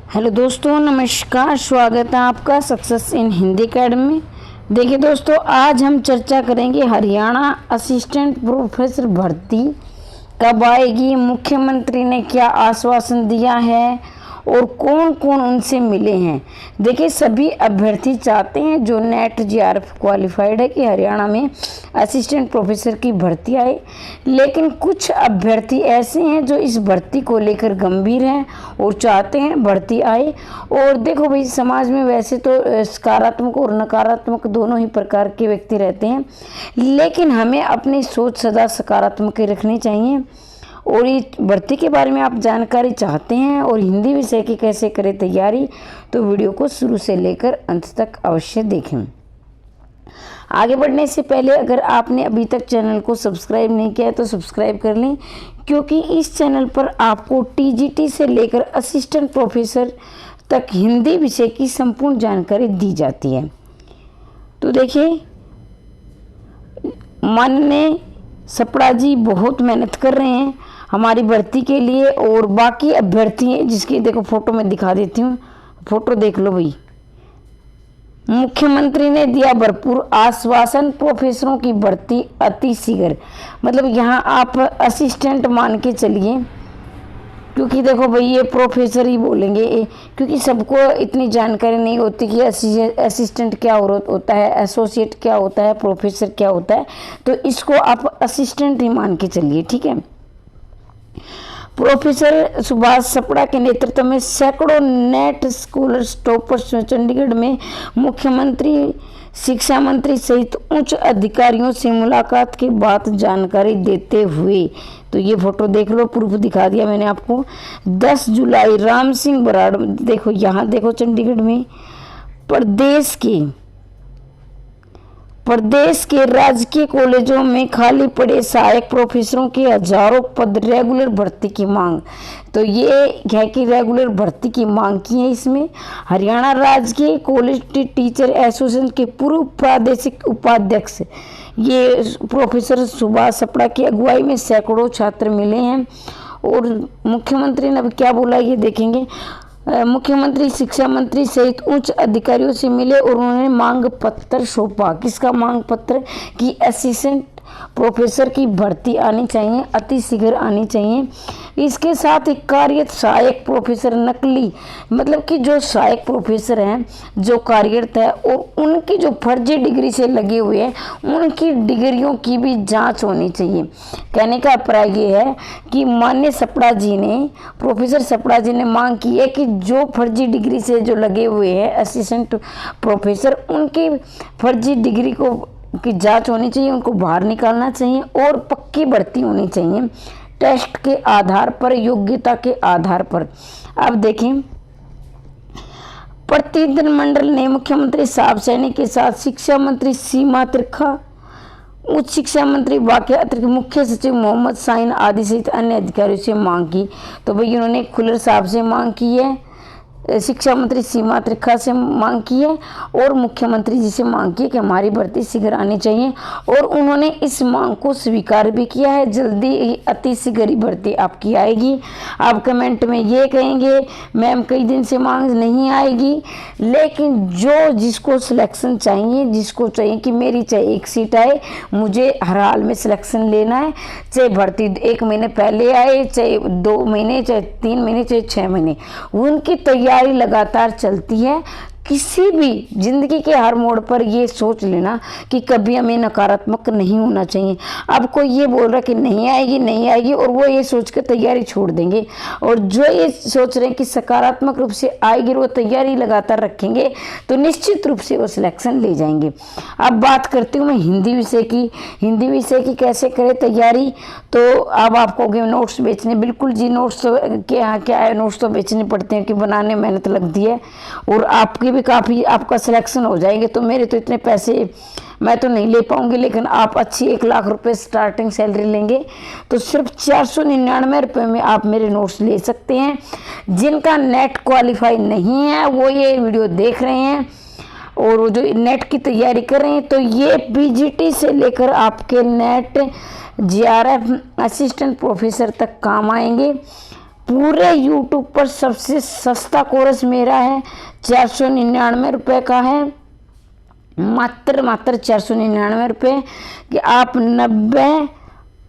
Hello दोस्तों, नमस्कार। स्वागत है आपका सक्सेस इन हिंदी अकेडमी में। देखिए दोस्तों, आज हम चर्चा करेंगे हरियाणा असिस्टेंट प्रोफेसर भर्ती कब आएगी, मुख्यमंत्री ने क्या आश्वासन दिया है और कौन कौन उनसे मिले हैं। देखिए, सभी अभ्यर्थी चाहते हैं जो नेट जीआरएफ क्वालिफाइड है कि हरियाणा में असिस्टेंट प्रोफेसर की भर्ती आए, लेकिन कुछ अभ्यर्थी ऐसे हैं जो इस भर्ती को लेकर गंभीर हैं और चाहते हैं भर्ती आए। और देखो भाई, समाज में वैसे तो सकारात्मक और नकारात्मक दोनों ही प्रकार के व्यक्ति रहते हैं, लेकिन हमें अपनी सोच सदा सकारात्मक ही रखनी चाहिए। और इस भर्ती के बारे में आप जानकारी चाहते हैं और हिंदी विषय की कैसे करें तैयारी, तो वीडियो को शुरू से लेकर अंत तक अवश्य देखें। आगे बढ़ने से पहले अगर आपने अभी तक चैनल को सब्सक्राइब नहीं किया है तो सब्सक्राइब कर लें, क्योंकि इस चैनल पर आपको टीजीटी से लेकर असिस्टेंट प्रोफेसर तक हिंदी विषय की संपूर्ण जानकारी दी जाती है। तो देखिए, माननीय सपड़ा जी बहुत मेहनत कर रहे हैं हमारी भर्ती के लिए, और बाकी अभ्यर्थी हैं जिसकी देखो फोटो में दिखा देती हूँ, फोटो देख लो भाई। मुख्यमंत्री ने दिया भरपूर आश्वासन, प्रोफेसरों की भर्ती अति शीघ्र। मतलब यहाँ आप असिस्टेंट मान के चलिए, क्योंकि देखो भाई ये प्रोफेसर ही बोलेंगे, क्योंकि सबको इतनी जानकारी नहीं होती कि असिस्टेंट क्या होता है, एसोसिएट क्या होता है, प्रोफेसर क्या होता है। तो इसको आप असिस्टेंट ही मान के चलिए, ठीक है। प्रोफेसर सुभाष सपड़ा के नेतृत्व में सैकड़ों नेट स्कॉलर्स टॉपर्स चंडीगढ़ में मुख्यमंत्री, शिक्षा मंत्री सहित उच्च अधिकारियों से मुलाकात के बाद जानकारी देते हुए, तो ये फोटो देख लो, प्रूफ दिखा दिया मैंने आपको। 10 जुलाई राम सिंह बराड़, देखो यहाँ देखो चंडीगढ़ में प्रदेश के राजकीय कॉलेजों में खाली पड़े सहायक प्रोफेसरों के हजारों पद, रेगुलर भर्ती की मांग। तो ये है कि रेगुलर भर्ती की मांग की है इसमें। हरियाणा राजकीय कॉलेज टीचर एसोसिएशन के पूर्व प्रादेशिक उपाध्यक्ष ये प्रोफेसर सुभाष सपड़ा की अगुवाई में सैकड़ों छात्र मिले हैं। और मुख्यमंत्री ने अब क्या बोला ये देखेंगे। मुख्यमंत्री, शिक्षा मंत्री सहित उच्च अधिकारियों से मिले और उन्होंने मांग पत्र सौंपा। किसका मांग पत्र? कि असिस्टेंट प्रोफेसर की भर्ती आनी चाहिए, अति शीघ्र आनी चाहिए। इसके साथ एक कार्यरत सहायक प्रोफेसर, नकली मतलब कि जो सहायक प्रोफेसर हैं जो कार्यरत है और उनकी जो फर्जी डिग्री से लगे हुए हैं उनकी डिग्रियों की भी जांच होनी चाहिए। कहने का अभिप्राय ये है कि माननीय सपड़ा जी ने, प्रोफेसर सपड़ा जी ने मांग की है कि जो फर्जी डिग्री से जो लगे हुए हैं असिस्टेंट प्रोफेसर, उनकी फर्जी डिग्री की जांच होनी चाहिए, उनको बाहर निकालना चाहिए और पक्की भर्ती होनी चाहिए, टेस्ट के आधार पर, योग्यता के आधार पर। अब देखें, प्रतिनिधिमंडल ने मुख्यमंत्री साहब सैनी के साथ शिक्षा मंत्री सीमा त्रिखा, उच्च शिक्षा मंत्री वाक्य, अतिरिक्त मुख्य सचिव मोहम्मद साइन आदि सहित अन्य अधिकारियों से मांग की। तो भाई उन्होंने खुल्लर साहब से मांग की है, शिक्षा मंत्री सीमा त्रिखा से मांग की है और मुख्यमंत्री जी से मांग की है कि हमारी भर्ती शीघ्र आनी चाहिए। और उन्होंने इस मांग को स्वीकार भी किया है, जल्दी ही अति शीघ्र ही भर्ती आपकी आएगी। आप कमेंट में ये कहेंगे मैम कई दिन से मांग नहीं आएगी, लेकिन जो जिसको सिलेक्शन चाहिए, जिसको चाहिए कि मेरी चाहे एक सीट आए, मुझे हर हाल में सिलेक्शन लेना है, चाहे भर्ती 1 महीने पहले आए, चाहे 2 महीने, चाहे 3 महीने, चाहे 6 महीने, उनकी तैयारी लगातार चलती है। किसी भी जिंदगी के हर मोड़ पर ये सोच लेना कि कभी हमें नकारात्मक नहीं होना चाहिए। अब कोई ये बोल रहा है कि नहीं आएगी नहीं आएगी और वो ये सोच कर तैयारी छोड़ देंगे, और जो ये सोच रहे हैं कि सकारात्मक रूप से आएगी, वो तैयारी लगातार रखेंगे तो निश्चित रूप से वो सिलेक्शन ले जाएंगे। अब बात करती हूँ मैं हिंदी विषय की। हिंदी विषय की कैसे करें तैयारी, तो अब आपको नोट्स बेचने, बिल्कुल जी, नोट्स तो क्या है, नोट्स तो बेचने पड़ते हैं कि बनाने मेहनत लगती है, और आपकी काफ़ी आपका सिलेक्शन हो जाएंगे। तो मेरे तो इतने पैसे मैं तो नहीं ले पाऊंगी, लेकिन आप अच्छी 1 लाख रुपए स्टार्टिंग सैलरी लेंगे तो सिर्फ 499 रुपये में आप मेरे नोट्स ले सकते हैं। जिनका नेट क्वालिफाई नहीं है वो ये वीडियो देख रहे हैं और वो जो नेट की तैयारी कर रहे हैं, तो ये पीजीटी से लेकर आपके नेट जीआरएफ असिस्टेंट प्रोफेसर तक काम आएंगे। पूरे यूट्यूब पर सबसे सस्ता कोर्स मेरा है, 499 रुपये का है, मात्र 499 रुपये कि आप 90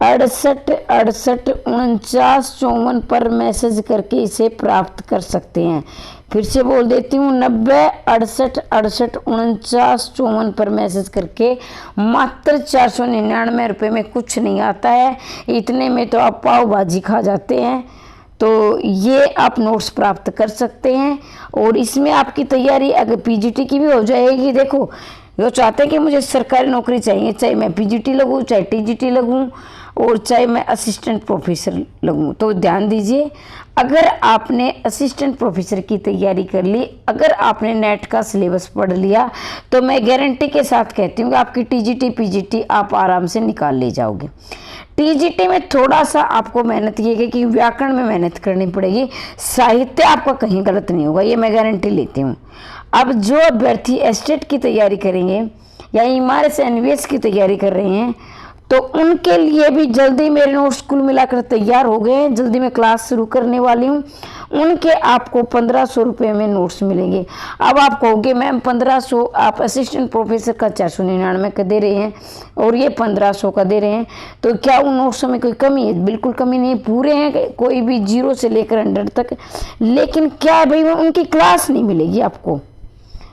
68 68 49 54 पर मैसेज करके इसे प्राप्त कर सकते हैं। फिर से बोल देती हूँ, 90 68 68 49 54 पर मैसेज करके मात्र 499 रुपये में कुछ नहीं आता है। इतने में तो आप पाव भाजी खा जाते हैं। तो ये आप नोट्स प्राप्त कर सकते हैं और इसमें आपकी तैयारी अगर पीजीटी की भी हो जाएगी। देखो, जो चाहते हैं कि मुझे सरकारी नौकरी चाहिए, चाहे मैं पीजीटी लगूँ, चाहे टीजीटी लगूँ और चाहे मैं असिस्टेंट प्रोफेसर लगूँ, तो ध्यान दीजिए, अगर आपने असिस्टेंट प्रोफेसर की तैयारी कर ली, अगर आपने नेट का सिलेबस पढ़ लिया, तो मैं गारंटी के साथ कहती हूँ कि आपकी टीजीटी पीजीटी आप आराम से निकाल ले जाओगे। टीजीटी में थोड़ा सा आपको मेहनत ये है कि व्याकरण में मेहनत करनी पड़ेगी, साहित्य आपका कहीं गलत नहीं होगा, ये मैं गारंटी लेती हूँ। अब जो अभ्यर्थी एस्टेट की तैयारी करेंगे या इमारत एनवीएस की तैयारी कर रहे हैं, तो उनके लिए भी जल्दी मेरे नोट्स कुल मिलाकर तैयार हो गए हैं, जल्दी मैं क्लास शुरू करने वाली हूँ। उनके आपको 1500 रुपये में नोट्स मिलेंगे। अब आप कहोगे मैम 1500, आप असिस्टेंट प्रोफेसर का 499 का दे रहे हैं और ये 1500 का दे रहे हैं, तो क्या उन नोट्सों में कोई कमी है? बिल्कुल कमी नहीं, पूरे हैं, कोई भी 0 से लेकर 100 तक। लेकिन क्या है भाई, उनकी क्लास नहीं मिलेगी आपको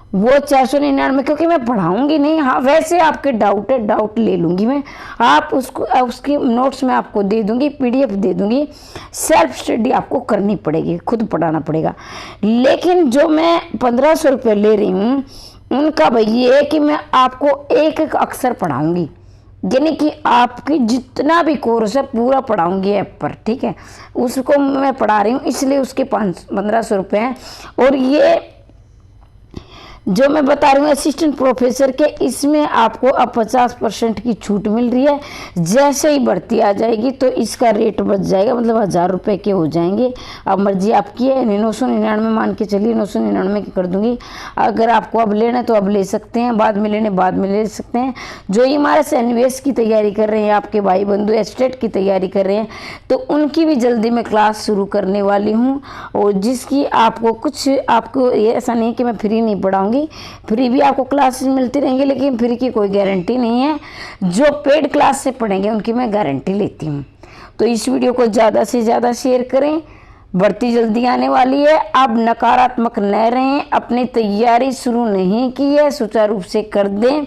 वो 499, क्योंकि मैं पढ़ाऊंगी नहीं। हाँ, वैसे आपके डाउट है, डाउट ले लूँगी मैं, आप उसकी नोट्स में आपको दे दूँगी, पीडीएफ दे दूँगी। सेल्फ स्टडी आपको करनी पड़ेगी, खुद पढ़ाना पड़ेगा। लेकिन जो मैं 1500 रुपये ले रही हूँ, उनका भाई ये है कि मैं आपको एक एक अक्षर पढ़ाऊँगी, यानी कि आपकी जितना भी कोर्स है पूरा पढ़ाऊँगी ऐप पर, ठीक है। उसको मैं पढ़ा रही हूँ, इसलिए उसके 1500 रुपये हैं। और ये जो मैं बता रही हूँ असिस्टेंट प्रोफेसर के, इसमें आपको अब 50% की छूट मिल रही है। जैसे ही भर्ती आ जाएगी तो इसका रेट बच जाएगा, मतलब 1000 रुपये के हो जाएंगे। अब मर्जी आपकी है, 999 मान के चलिए, 999 की कर दूंगी। अगर आपको अब लेना है तो अब ले सकते हैं, बाद में लेने बाद में ले सकते हैं। जो इमारत एनवीएस की तैयारी कर रहे हैं, आपके भाई बंधु एस्टेट की तैयारी कर रहे हैं, तो उनकी भी जल्दी मैं क्लास शुरू करने वाली हूँ। और जिसकी आपको ये ऐसा नहीं कि मैं फ्री नहीं पढ़ाऊँगी, फ्री भी आपको क्लासेस मिलती रहेंगी, लेकिन फ्री की कोई गारंटी नहीं है। जो पेड क्लास से पढ़ेंगे उनकी मैं गारंटी लेती हूँ। तो इस वीडियो को ज़्यादा से ज़्यादा शेयर करें, भर्ती जल्दी आने वाली है। अब नकारात्मक न रहें, अपनी तैयारी शुरू नहीं की है सुचारू रूप से कर दें।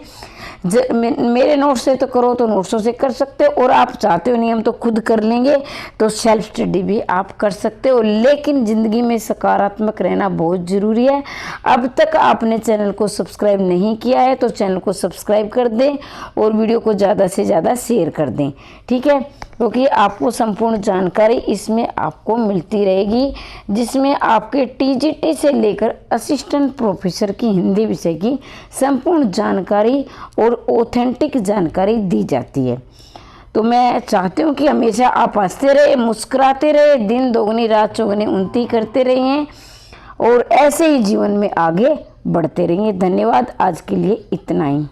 मेरे नोट्स से तो करो तो नोट्सों से कर सकते हो, और आप चाहते हो नहीं हम तो खुद कर लेंगे, तो सेल्फ स्टडी भी आप कर सकते हो। लेकिन ज़िंदगी में सकारात्मक रहना बहुत ज़रूरी है। अब तक आपने चैनल को सब्सक्राइब नहीं किया है तो चैनल को सब्सक्राइब कर दें और वीडियो को ज़्यादा से ज़्यादा शेयर कर दें, ठीक है, क्योंकि आपको संपूर्ण जानकारी इसमें आपको मिलती रहेगी, जिसमें आपके टीजीटी से लेकर असिस्टेंट प्रोफेसर की हिंदी विषय की संपूर्ण जानकारी और ऑथेंटिक जानकारी दी जाती है। तो मैं चाहती हूँ कि हमेशा आप हंसते रहे, मुस्कुराते रहे, दिन दोगुनी रात चौगुनी उन्नति करते रहिए और ऐसे ही जीवन में आगे बढ़ते रहिए। धन्यवाद, आज के लिए इतना ही।